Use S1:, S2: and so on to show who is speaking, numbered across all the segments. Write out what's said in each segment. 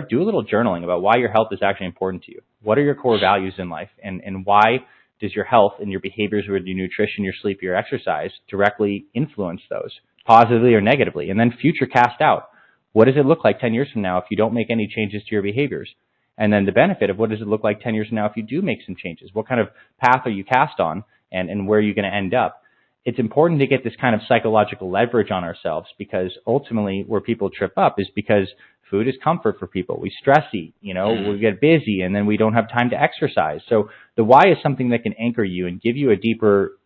S1: do a little journaling about why your health is actually important to you. What are your core values in life, and why does your health and your behaviors with your nutrition, your sleep, your exercise directly influence those, positively or negatively? And then future cast out. What does it look like 10 years from now if you don't make any changes to your behaviors? And then the benefit of what does it look like 10 years from now if you do make some changes? What kind of path are you cast on, and where are you going to end up? It's important to get this kind of psychological leverage on ourselves, because ultimately where people trip up is because food is comfort for people. We stress eat, we get busy, and then we don't have time to exercise. So the why is something that can anchor you and give you a deeper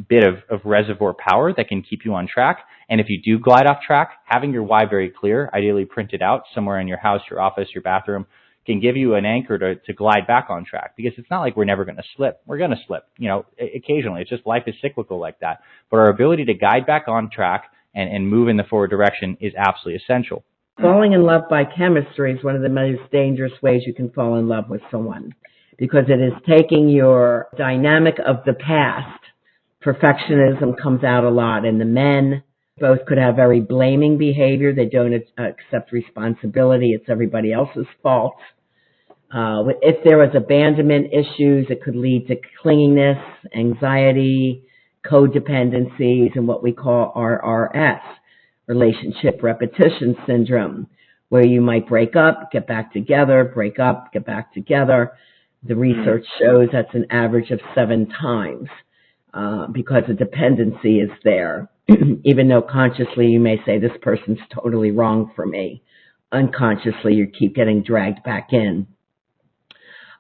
S1: bit of reservoir power that can keep you on track. And if you do glide off track, having your why very clear, ideally printed out somewhere in your house, your office, your bathroom, can give you an anchor to glide back on track, because it's not like we're never going to slip. We're going to slip, occasionally. It's just life is cyclical like that. But our ability to guide back on track and move in the forward direction is absolutely essential.
S2: Falling in love by chemistry is one of the most dangerous ways you can fall in love with someone, because it is taking your dynamic of the past. Perfectionism comes out a lot, and the men both could have very blaming behavior. They don't accept responsibility. It's everybody else's fault. If there was abandonment issues, it could lead to clinginess, anxiety, codependencies, and what we call RRS, relationship repetition syndrome, where you might break up, get back together, break up, get back together. The research shows that's an average of 7 times because the dependency is there. Even though consciously you may say, this person's totally wrong for me, unconsciously you keep getting dragged back in.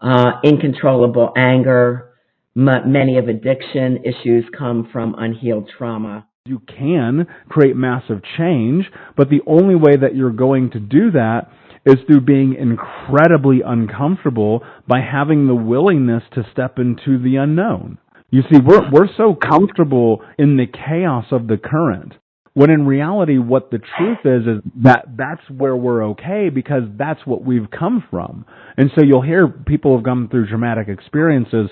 S2: Uncontrollable anger, many of addiction issues come from unhealed trauma.
S3: You can create massive change, but the only way that you're going to do that is through being incredibly uncomfortable by having the willingness to step into the unknown. You see, we're so comfortable in the chaos of the current, when in reality what the truth is that's where we're okay, because that's what we've come from. And so you'll hear people who've gone through traumatic experiences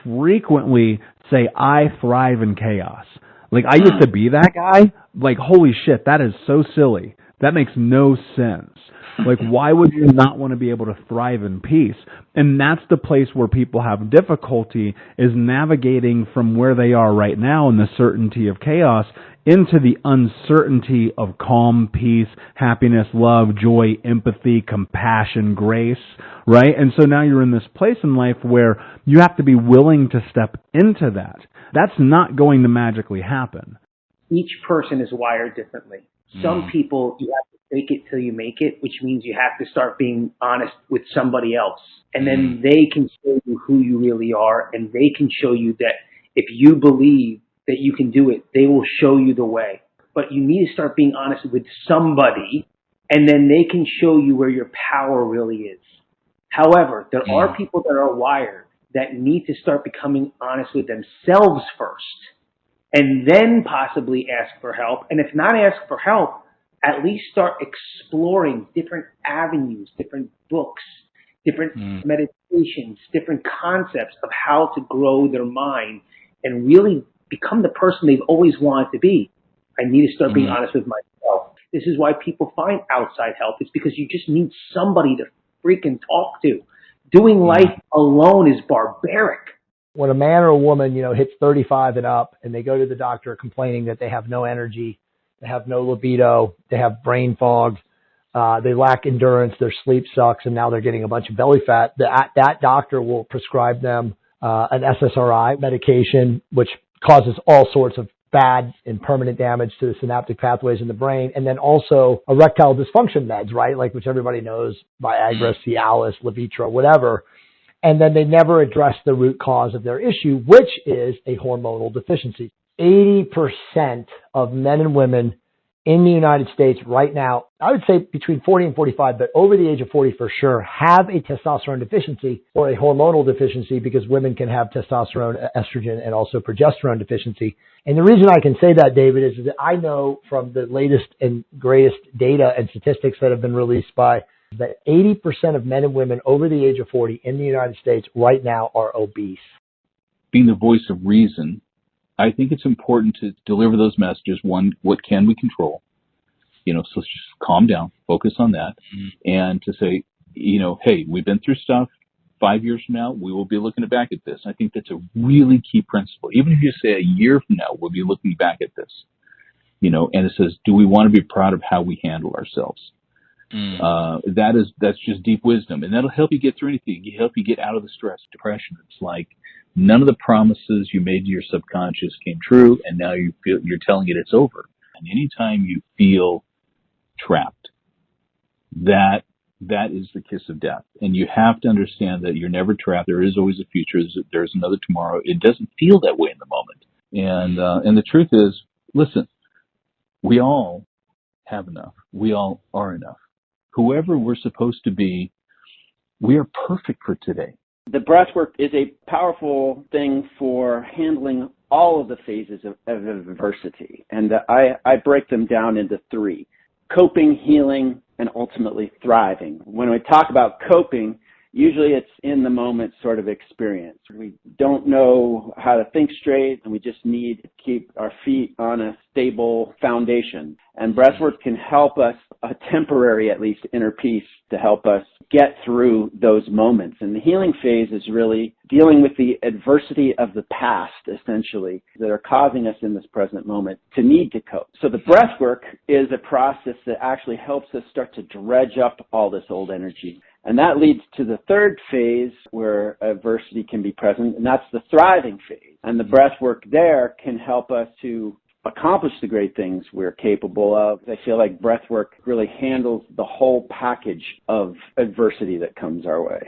S3: frequently say, I thrive in chaos. Like, I used to be that guy. Like, holy shit, that is so silly. That makes no sense. Like, why would you not want to be able to thrive in peace? And that's the place where people have difficulty, is navigating from where they are right now in the certainty of chaos into the uncertainty of calm, peace, happiness, love, joy, empathy, compassion, grace, right? And so now you're in this place in life where you have to be willing to step into that. That's not going to magically happen.
S4: Each person is wired differently. Some people, you have to fake it till you make it, which means you have to start being honest with somebody else. And then they can show you who you really are, and they can show you that if you believe that you can do it, they will show you the way. But you need to start being honest with somebody, and then they can show you where your power really is. However, there are people that are wired that need to start becoming honest with themselves first, and then possibly ask for help. And if not ask for help, at least start exploring different avenues, different books, different meditations, different concepts of how to grow their mind and really become the person they've always wanted to be. I need to start being honest with myself. This is why people find outside help. It's because you just need somebody to freaking talk to. Doing life alone is barbaric.
S5: When a man or a woman, hits 35 and up, and they go to the doctor complaining that they have no energy, they have no libido, they have brain fog, they lack endurance, their sleep sucks, and now they're getting a bunch of belly fat, that doctor will prescribe them an SSRI medication, which causes all sorts of bad and permanent damage to the synaptic pathways in the brain, and then also erectile dysfunction meds, right? Like, which everybody knows, Viagra, Cialis, Levitra, whatever. And then they never address the root cause of their issue, which is a hormonal deficiency. 80% of men and women in the United States right now, I would say between 40 and 45, but over the age of 40 for sure, have a testosterone deficiency or a hormonal deficiency, because women can have testosterone, estrogen, and also progesterone deficiency. And the reason I can say that, David, is that I know from the latest and greatest data and statistics that have been released by that 80% of men and women over the age of 40 in the United States right now are obese.
S6: Being the voice of reason, I think it's important to deliver those messages. One, what can we control? So let's just calm down, focus on that, and to say, hey, we've been through stuff. 5 years from now, we will be looking back at this. I think that's a really key principle. Even if you say a year from now, we'll be looking back at this. And it says, do we want to be proud of how we handle ourselves? That's just deep wisdom, and that'll help you get through anything. It'll help you get out of the stress, depression. It's like none of the promises you made to your subconscious came true, and now you're telling it it's over. And anytime you feel trapped, that is the kiss of death. And you have to understand that you're never trapped. There is always a future. There's another tomorrow. It doesn't feel that way in the moment. And the truth is, listen, we all have enough. We all are enough. Whoever we're supposed to be, we are perfect for today.
S7: The breath work is a powerful thing for handling all of the phases of adversity. And I break them down into three: coping, healing, and ultimately thriving. When we talk about coping, usually it's in the moment sort of experience. We don't know how to think straight, and we just need to keep our feet on a stable foundation. And breathwork can help us, a temporary at least inner peace, to help us get through those moments. And the healing phase is really dealing with the adversity of the past, essentially, that are causing us in this present moment to need to cope. So the breathwork is a process that actually helps us start to dredge up all this old energy. And that leads to the third phase where adversity can be present, and that's the thriving phase. And the breath work there can help us to accomplish the great things we're capable of. I feel like breath work really handles the whole package of adversity that comes our way.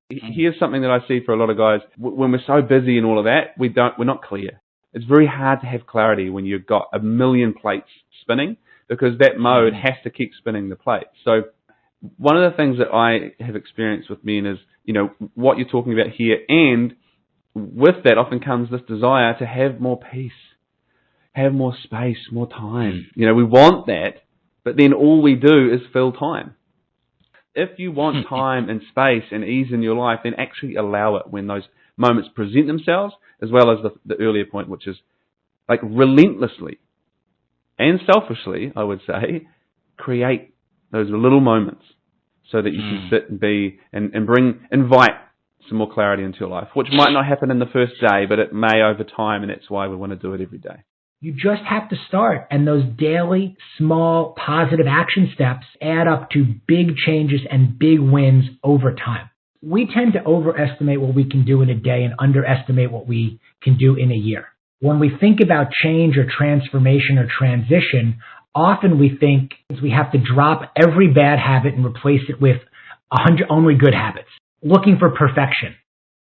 S8: Here's something that I see for a lot of guys. When we're so busy and all of that, we're not clear. It's very hard to have clarity when you've got a million plates spinning, because that mode has to keep spinning the plates. So one of the things that I have experienced with men is, what you're talking about here, and with that often comes this desire to have more peace, have more space, more time. We want that, but then all we do is fill time. If you want time and space and ease in your life, then actually allow it when those moments present themselves, as well as the earlier point, which is like relentlessly and selfishly, I would say, create those little moments so that you can sit and be and invite some more clarity into your life, which might not happen in the first day, but it may over time, and that's why we want to do it every day.
S9: You just have to start, and those daily, small, positive action steps add up to big changes and big wins over time. We tend to overestimate what we can do in a day and underestimate what we can do in a year. When we think about change or transformation or transition, often we think we have to drop every bad habit and replace it with 100 only good habits, looking for perfection.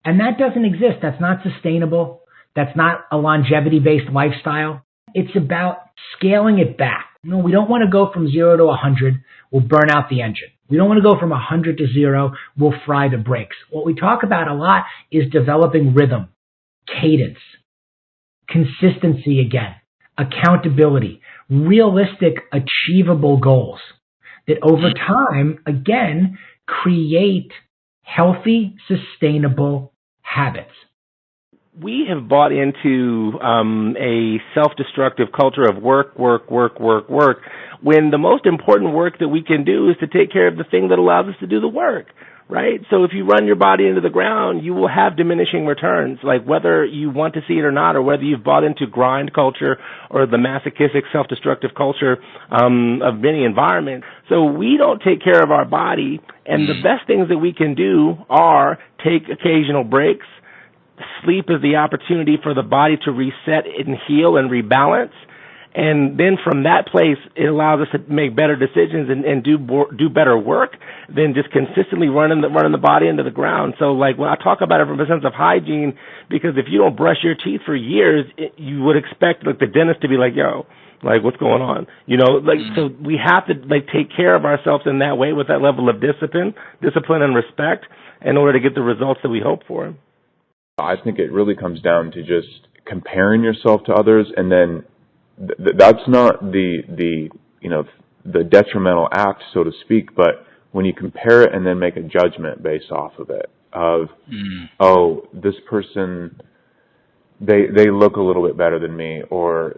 S9: And that doesn't exist. That's not sustainable. That's not a longevity-based lifestyle. It's about scaling it back. We don't want to go from 0 to 100. We'll burn out the engine. We don't want to go from 100 to 0. We'll fry the brakes. What we talk about a lot is developing rhythm, cadence, consistency again, accountability, realistic, achievable goals that over time, again, create healthy, sustainable habits.
S10: We have bought into a self-destructive culture of work, when the most important work that we can do is to take care of the thing that allows us to do the work, right? So if you run your body into the ground, you will have diminishing returns, like whether you want to see it or not, or whether you've bought into grind culture or the masochistic self-destructive culture of many environments. So we don't take care of our body, and the best things that we can do are take occasional breaks. Sleep is the opportunity for the body to reset and heal and rebalance. And then from that place, it allows us to make better decisions and do better work than just consistently running the body into the ground. So like when I talk about it from a sense of hygiene, because if you don't brush your teeth for years, you would expect like the dentist to be like, yo, like what's going on? So we have to take care of ourselves in that way with that level of discipline and respect in order to get the results that we hope for.
S11: I think it really comes down to just comparing yourself to others, and then that's not the detrimental act, so to speak, but when you compare it and then make a judgment based off of it, of, oh, this person they look a little bit better than me, or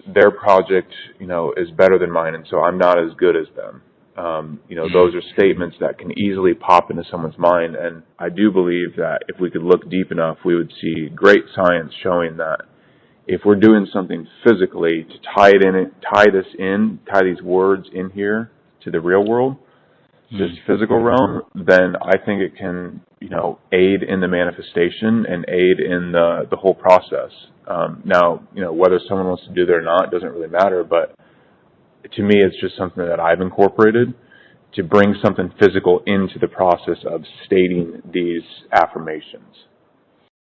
S11: their project, is better than mine, and so I'm not as good as them. Those are statements that can easily pop into someone's mind, and I do believe that if we could look deep enough, we would see great science showing that if we're doing something physically to tie these words in here to the real world, this physical realm, then I think it can, aid in the manifestation and aid in the whole process. Now, whether someone wants to do that or not doesn't really matter, but to me, it's just something that I've incorporated to bring something physical into the process of stating these affirmations.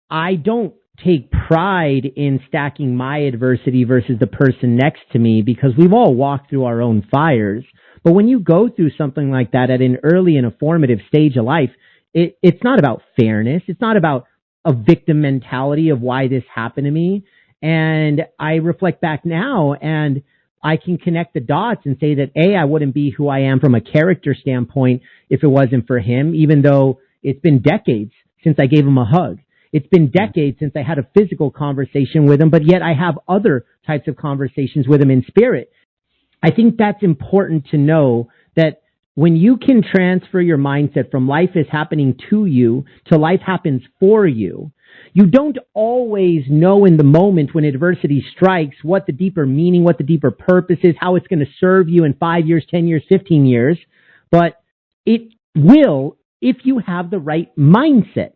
S12: I don't take pride in stacking my adversity versus the person next to me, because we've all walked through our own fires. But when you go through something like that at an early and a formative stage of life, it's not about fairness. It's not about a victim mentality of why this happened to me. And I reflect back now and I can connect the dots and say that, I wouldn't be who I am from a character standpoint if it wasn't for him, even though it's been decades since I gave him a hug. It's been decades since I had a physical conversation with him, but yet I have other types of conversations with him in spirit. I think that's important to know, that when you can transfer your mindset from life is happening to you to life happens for you, you don't always know in the moment when adversity strikes what the deeper meaning, what the deeper purpose is, how it's going to serve you in 5 years, 10 years, 15 years. But it will if you have the right mindset.